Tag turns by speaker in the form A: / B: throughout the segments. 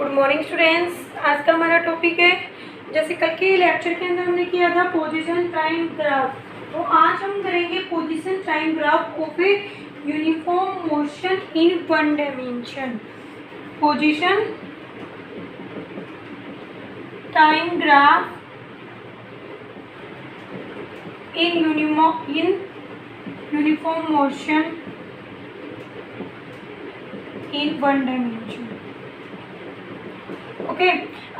A: Good morning students. आज का हमारा टॉपिक है, जैसे कल के लेक्चर के अंदर हमने किया था पोजीशन टाइम ग्राफ, तो आज हम करेंगे position time graph of a uniform motion in one dimension. Position time graph in uniform motion in one dimension. Okay,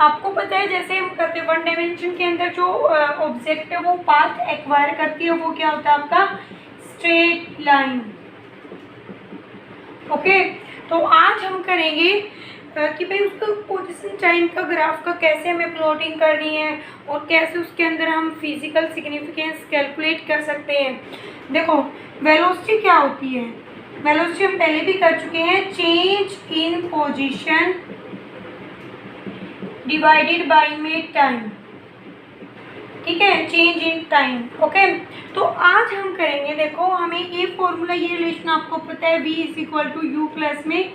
A: आपको पता है जैसे हम करते हैं वन डायमेंशन के अंदर जो ऑब्जेक्ट है वो पाथ एक्वायर करती है, वो क्या होता है आपका स्ट्रेट लाइन। ओके, तो आज हम करेंगे कि भाई उसका पोजीशन टाइम का ग्राफ का कैसे हमें प्लॉटिंग करनी है और कैसे उसके अंदर हम फिजिकल सिग्निफिकेंस कैलकुलेट कर सकते हैं। देखो, वेलोसिटी क्या होती है, वेलोसिटी हम पहले भी कर चुके हैं, change in position divided by में टाइम। ठीक है, चेंज इन टाइम। ओके, तो आज हम करेंगे, देखो हमें ये फॉर्मूला, ये रिलेशन आपको पता है, v is equal to u plus में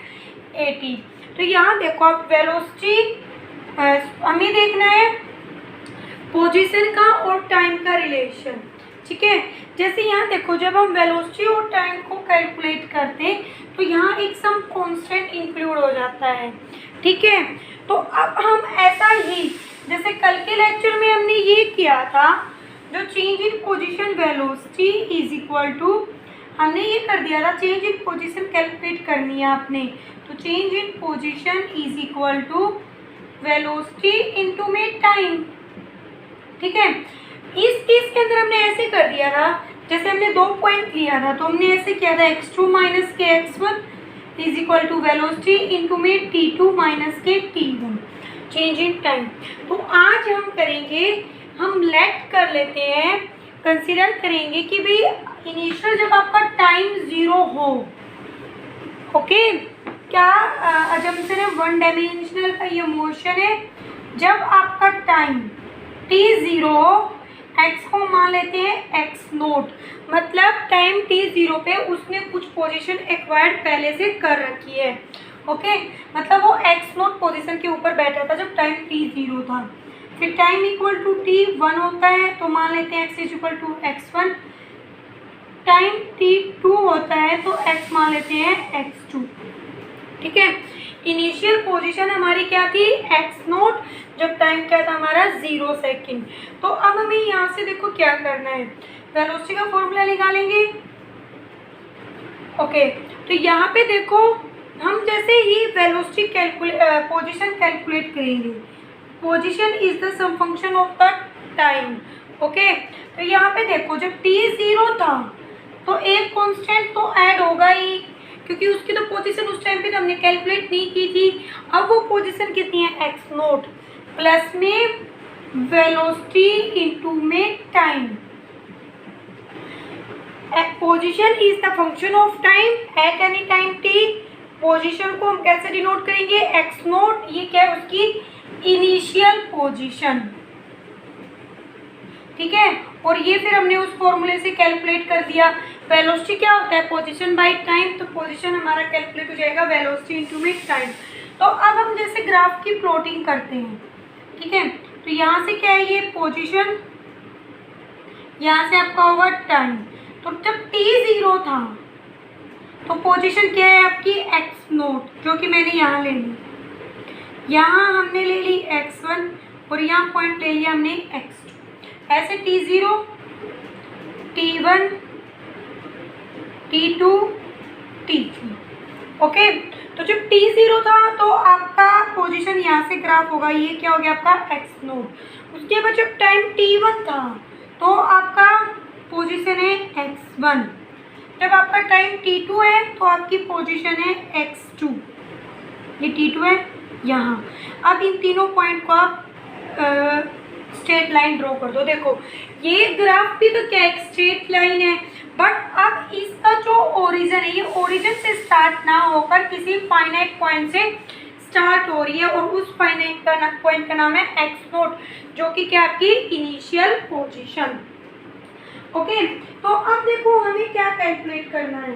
A: AT। तो यहाँ देखो आप वेलोसिटी हमें देखना है पोजीशन का और टाइम का रिलेशन। ठीक है, जैसे यहाँ देखो जब हम वेलोसिटी और टाइम को कैलकुलेट करते हैं तो यहाँ एक सम कांस्टेंट इंक्लूड हो जाता है। ठीक है, तो अब हम ऐसा ही जैसे कल के लेक्चर में हमने ये किया था, जो change in position velocity is equal to, हमने ये कर दिया था चेंज इन पोजीशन कैलकुलेट करनी है आपने, तो change in position is equal to velocity into में टाइम। ठीक है, इस केस के अंदर हमने ऐसे कर दिया था, जैसे हमने 2 पॉइंट लिया था तो हमने ऐसे किया था x2 माइनस के x1 is equal to velocity into में t2 माइनस के t1, चेंज इन टाइम। तो आज हम करेंगे, हम लेट कर लेते हैं, कंसीडर करेंगे कि भाई इनिशियल जब आपका टाइम 0 हो, ओके, क्या अजम्पशन है, वन डायमेंशनल का ये मोशन है, जब आपका टाइम t0 हो, x को मान लेते हैं x0, मतलब टाइम t0 पे उसने कुछ पोजीशन एक्वायर्ड पहले से कर रखी है। ओके, मतलब वो x0 पोजीशन के ऊपर बैठा था जब टाइम t0 था। फिर टाइम इक्वल टू t1 होता है तो मान लेते हैं x is equal to x1, time t2 होता है तो x मान लेते हैं x2। ठीक है, इनिशियल पोजीशन हमारी क्या थी x0, जब टाइम क्या था हमारा 0 सेकेंड। तो अब हमें यहाँ से देखो क्या करना है, वेलोसिटी का फॉर्मूला निकालेंगे। ओके, तो यहाँ पे देखो हम जैसे ही वेलोसिटी पोजीशन कैलकुलेट करेंगे, position is the sum function of the time. Okay, तो यहाँ पे देखो जब t0 था तो एक कांस्टेंट तो ऐड होगा ही, क्योंकि उसकी तो पोजीशन उस टाइम पे तो हमने कैलकुलेट नहीं की थी। अब वो पोजीशन कितनी है x0 प्लस में वेलोसिटी इनटू में time. Position is the function of time at any time t। Position को हम कैसे डिनोट करेंगे, x0, ये क्या है उसकी इनिशियल पोजीशन। ठीक है, और ये फिर हमने उस फॉर्मूले से कैलकुलेट कर दिया। वेलोसिटी क्या होता है, पोजीशन बाय टाइम, तो पोजीशन हमारा कैलकुलेट हो जाएगा वेलोसिटी इनटू में टाइम। तो अब हम जैसे ग्राफ की प्लॉटिंग करते हैं, ठीक है, तो यहाँ से क्या है ये पोजीशन, यहाँ से आपका होगा टाइम। तो जब t0 था तो पोजीशन क्या है आपकी x0, जो कि मैंने यहाँ ले ली, यहाँ हमने ले ली x1 और यहाँ पॉइंट ले लिया हमने x2। ऐसे t0, t1, t2, t3। Okay, तो जब t0 था तो आपका पोजीशन यहाँ से ग्राफ होगा, ये क्या हो गया आपका x0। उसके बाद जब टाइम t1 था तो आपका पोजीशन है x1, जब आपका टाइम t2 है तो आपकी पोजीशन है x2, ये t2 है यहाँ। अब इन तीनों पॉइंट को आप स्ट्रेट लाइन ड्रॉ कर दो। देखो ये ग्राफ भी तो क्या एक स्ट्रेट लाइन है, बट अब इसका जो ओरिजिन है, ये ओरिजिन से स्टार्ट ना होकर किसी फाइनाइट पॉइंट से स्टार्ट हो रही है, और उस फाइनाइट का पॉइंट का नाम है x0, जो कि क्या आपकी इनिशियल पोजीशन। ओके, तो अब देखो हमें क्या कैलकुलेट करना है,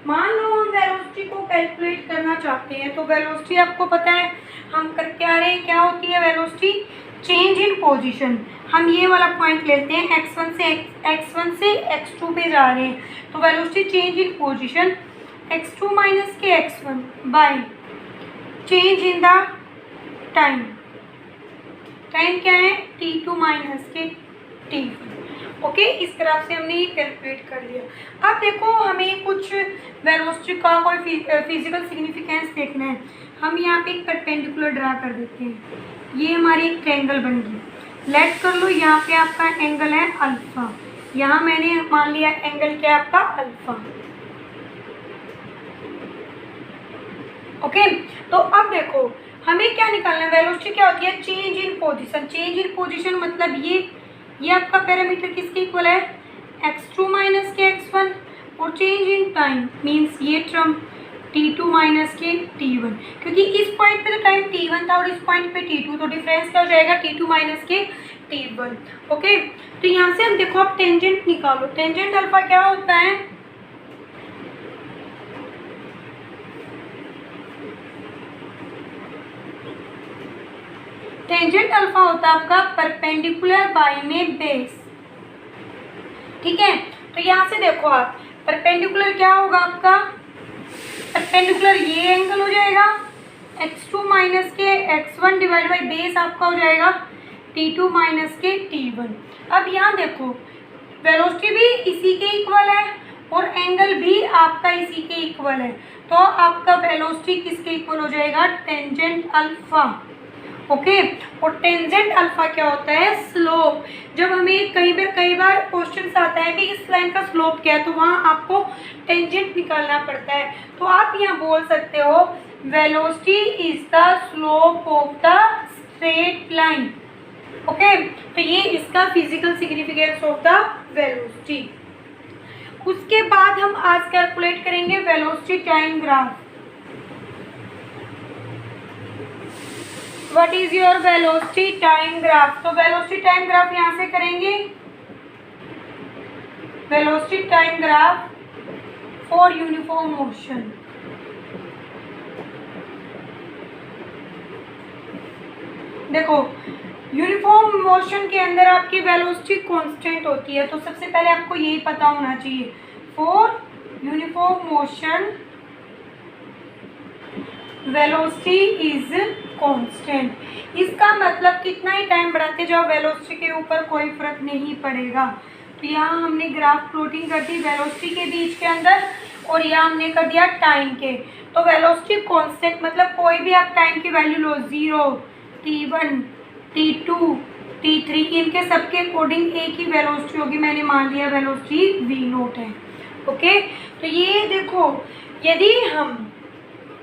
A: मान लो हम वेलोसिटी को कैलकुलेट करना चाहते हैं तो वेलोसिटी आपको पता है हम करके आ रहे हैं, क्या होती है वेलोसिटी, चेंज इन पोजीशन। हम ये वाला पॉइंट लेते हैं x1 से x2 पे जा रहे हैं, तो velocity change in position x2 minus के x1 by change in the time. Time क्या है, t2 माइनस के t1। ओके, इस तरह से हमने ये कैलकुलेट कर लिया। अब देखो हमें कुछ वेलोसिटी का कोई फिजिकल सिग्निफिकेंस देखना है। हम यहाँ पे एक परपेंडिकुलर ड्रा कर देते हैं। ये हमारी एक ट्रायंगल बन गई। लेट कर लो, यहाँ पे आपका एंगल है अल्फा, यहाँ मैंने मान लिया एंगल क्या है आपका अल्फा। ओके, तो अब देखो हमें क्या निकालना है, वेलोसिटी क्या होती है, change in position. Change in position मतलब ये आपका पैरामीटर किसके इक्वल है, x2 माइनस के x1, और चेंज इन टाइम मीन्स ये टर्म t2 माइनस के t1, क्योंकि इस पॉइंट पे तो टाइम t1 था और इस पॉइंट पे t2, तो डिफरेंस क्या हो जाएगा t2 माइनस के t1। ओके, तो यहाँ से हम देखो आप टेंजेंट निकालो। टेंजेंट अल्फा क्या होता है, टेंजेंट अल्फा होता है आपका परपेंडिकुलर बाय में बेस। ठीक है, तो यहाँ से देखो आप परपेंडिकुलर क्या होगा आपका, परपेंडिकुलर ये एंगल हो जाएगा x2 माइनस के x1 डिवाइड बाई बेस आपका हो जाएगा t2 माइनस के t1। अब यहाँ देखो वेलोसिटी भी इसी के इक्वल है और एंगल भी आपका इसी के इक्वल है, तो आपका वेलोसिटी किसके इक्वल हो जाएगा, टेंजेंट अल्फा। ओके, और टेंजेंट अल्फा क्या होता है, स्लोप। जब हमें कई बार क्वेश्चन आता है कि इस लाइन का स्लोप क्या है, तो वहाँ आपको टेंजेंट निकालना पड़ता है। तो आप यहाँ बोल सकते हो velocity is the slope of the straight line. Okay, तो ये इसका physical significance of the velocity. उसके बाद हम आज कैलकुलेट करेंगे velocity time graph. What is your velocity time graph, तो वेलोसिटी टाइम ग्राफ यहाँ से करेंगे, velocity time graph for uniform motion. देखो यूनिफॉर्म मोशन के अंदर आपकी वेलोसिटी कांस्टेंट होती है, तो सबसे पहले आपको यही पता होना चाहिए, for uniform motion velocity is constant. इसका मतलब कितना ही टाइम बढ़ाते जाओ वेलोसिटी के ऊपर कोई फर्क नहीं पड़ेगा। तो यहाँ हमने ग्राफ प्लॉटिंग कर दी वेलोसिटी के बीच के अंदर, और यहाँ हमने कर दिया टाइम के। तो वेलोसिटी कांस्टेंट मतलब कोई भी आप टाइम की वैल्यू लो, 0, t1, t2, t3, इनके सबके अकॉर्डिंग एक ही वेलोसिटी होगी। मैंने मान लिया वेलोसिटी v0 है। ओके, तो ये देखो यदि हम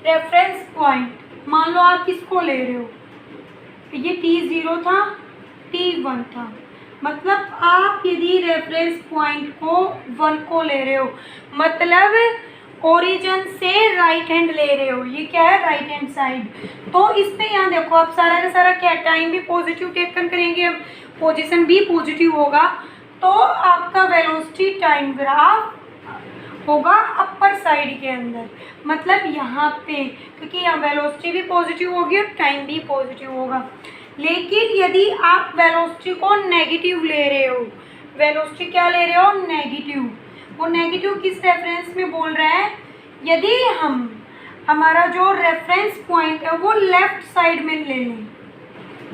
A: रेफरेंस पॉइंट मान लो आप किसको ले रहे हो, ये t0 था, t1 था, मतलब आप यदि रेफरेंस पॉइंट को 1 को ले रहे हो, मतलब ओरिजिन से राइट हैंड ले रहे हो, ये क्या है राइट हैंड साइड। तो इस पे यहाँ देखो आप सारा का सारा क्या, टाइम भी पॉजिटिव टेकन करेंगे, पोजीशन भी पॉजिटिव होगा, तो आपका वेलोसिटी टाइम ग्राफ होगा अपर साइड के अंदर, मतलब यहाँ पे, क्योंकि यहाँ वेलोसिटी भी पॉजिटिव होगी और टाइम भी पॉजिटिव होगा। लेकिन यदि आप वेलोसिटी को नेगेटिव ले रहे हो, वेलोसिटी क्या ले रहे हो, नेगेटिव, वो नेगेटिव किस रेफरेंस में बोल रहा है, यदि हम हमारा जो रेफरेंस पॉइंट है वो लेफ्ट साइड में ले लें,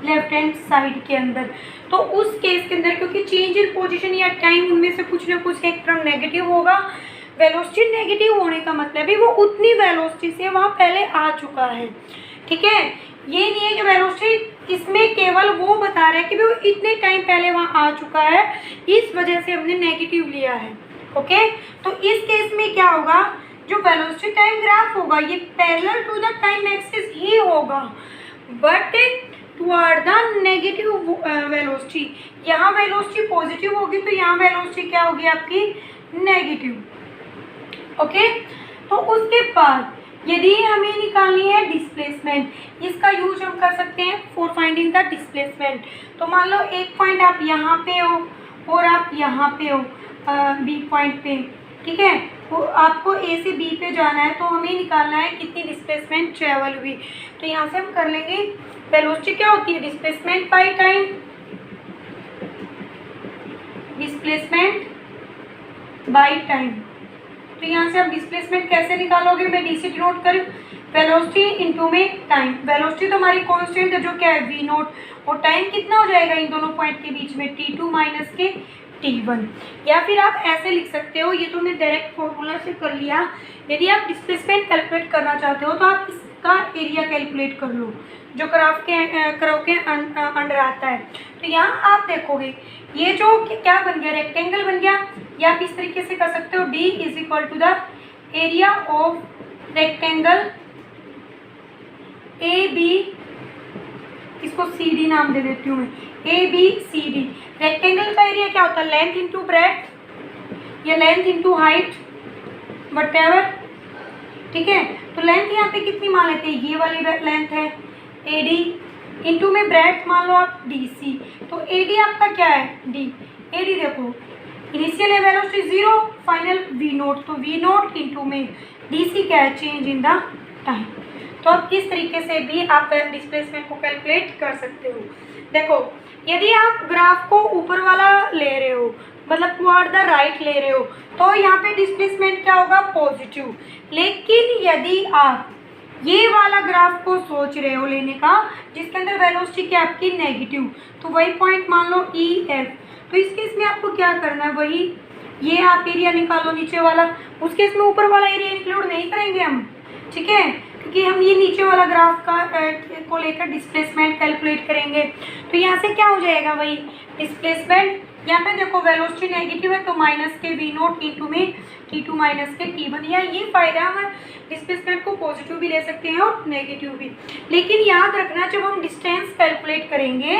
A: लेफ्ट हैंड साइड के अंदर, तो उस केस के अंदर क्योंकि चेंज इन पोजीशन या टाइम उनमें से कुछ ना कुछ एक टर्म नेगेटिव होगा, वेलोसिटी नेगेटिव होने का मतलब है वो उतनी वेलोसिटी से वहाँ पहले आ चुका है। ठीक है, ये नहीं है कि वेलोसिटी इसमें केवल वो बता रहा है कि वो इतने टाइम पहले वहाँ आ चुका है, इस वजह से हमने नेगेटिव लिया है। ओके, तो इस केस में क्या होगा, जो वेलोसिटी टाइम ग्राफ होगा ये parallel to the time axis ही होगा, but toward the negative velocity. यहाँ वेलोसिटी पॉजिटिव होगी तो यहाँ वेलोसिटी क्या होगी आपकी, नेगेटिव। ओके, तो उसके बाद यदि हमें निकालनी है डिस्प्लेसमेंट, इसका यूज हम कर सकते हैं फॉर फाइंडिंग द डिस्प्लेसमेंट। तो मान लो एक पॉइंट आप यहाँ पे हो और आप यहाँ पे हो बी पॉइंट पे, ठीक है, वो आपको ए से बी पे जाना है, तो हमें निकालना है कितनी डिस्प्लेसमेंट ट्रेवल हुई। तो यहाँ से हम कर लेंगे वेलोसिटी क्या होती है, displacement by time, displacement by time. तो यहाँ से आप डिस्प्लेसमेंट कैसे निकालोगे, मैं डी से डिनोट करूँ, वेलोसिटी इनटू में टाइम। वेलोसिटी तो हमारी कांस्टेंट है जो क्या है वी नोट, और टाइम कितना हो जाएगा इन दोनों पॉइंट के बीच में t2 माइनस के t1। या फिर आप ऐसे लिख सकते हो, ये तो मैं डायरेक्ट फॉर्मूला से कर लिया, यदि आप डिस्प्लेसमेंट कैलकुलेट करना चाहते हो तो आप इसका एरिया कैलकुलेट कर लो जो कर्व के अंडर आता है। तो यहाँ आप देखोगे ये जो क्या बन गया, रेक्टेंगल बन गया, या आप इस तरीके से कर सकते हो d is equal to the area of rectangle A B, इसको सी डी नाम दे देती हूँ मैं, A B C D. Rectangle का एरिया क्या होता है, लेंथ इंटू ब्रेड्थ या लेंथ इंटू हाइट वटेवर, ठीक है। तो लेंथ यहाँ पे कितनी मान लेते हैं, ये वाली लेंथ है ए डी, इंटू में ब्रेड्थ मान लो आप डी सी। तो ए डी आपका क्या है डी, ए डी देखो initial velocity 0, final v naught, तो वी नोट इंटू में डी सी क्या है, चेंज इन द टाइम। तो आप किस तरीके से भी आप डिस्प्लेसमेंट को कैलकुलेट कर सकते हो। देखो यदि आप ग्राफ को ऊपर वाला ले रहे हो, मतलब टुवर्ड द राइट ले रहे हो, तो यहाँ पे डिस्प्लेसमेंट क्या होगा, पॉजिटिव। लेकिन यदि आप ये वाला ग्राफ को सोच रहे हो लेने का जिसके अंदर वेलोसिटी क्या आपकी नेगेटिव, तो वही पॉइंट मान लो ई एफ। तो इस केस में आपको क्या करना है, वही ये आप एरिया निकालो नीचे वाला, उस केस में ऊपर वाला एरिया इंक्लूड नहीं करेंगे हम, ठीक है, क्योंकि हम ये नीचे वाला ग्राफ का को लेकर डिस्प्लेसमेंट कैलकुलेट करेंगे। तो यहाँ से क्या हो जाएगा, वही डिस्प्लेसमेंट, यहाँ पे देखो वेलोसिटी नेगेटिव है तो माइनस के वी नोट इंटू में t2 माइनस के t1। या ये फायदा हम डिस्प्लेसमेंट को पॉजिटिव भी ले सकते हैं और नेगेटिव भी। लेकिन याद रखना जब हम डिस्टेंस कैलकुलेट करेंगे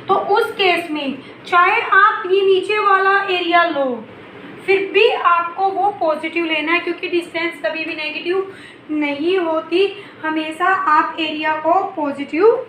A: तो उस केस में चाहे आप ये नीचे वाला एरिया लो, फिर भी आपको वो पॉजिटिव लेना है, क्योंकि डिस्टेंस कभी भी नेगेटिव नहीं होती, हमेशा आप एरिया को पॉजिटिव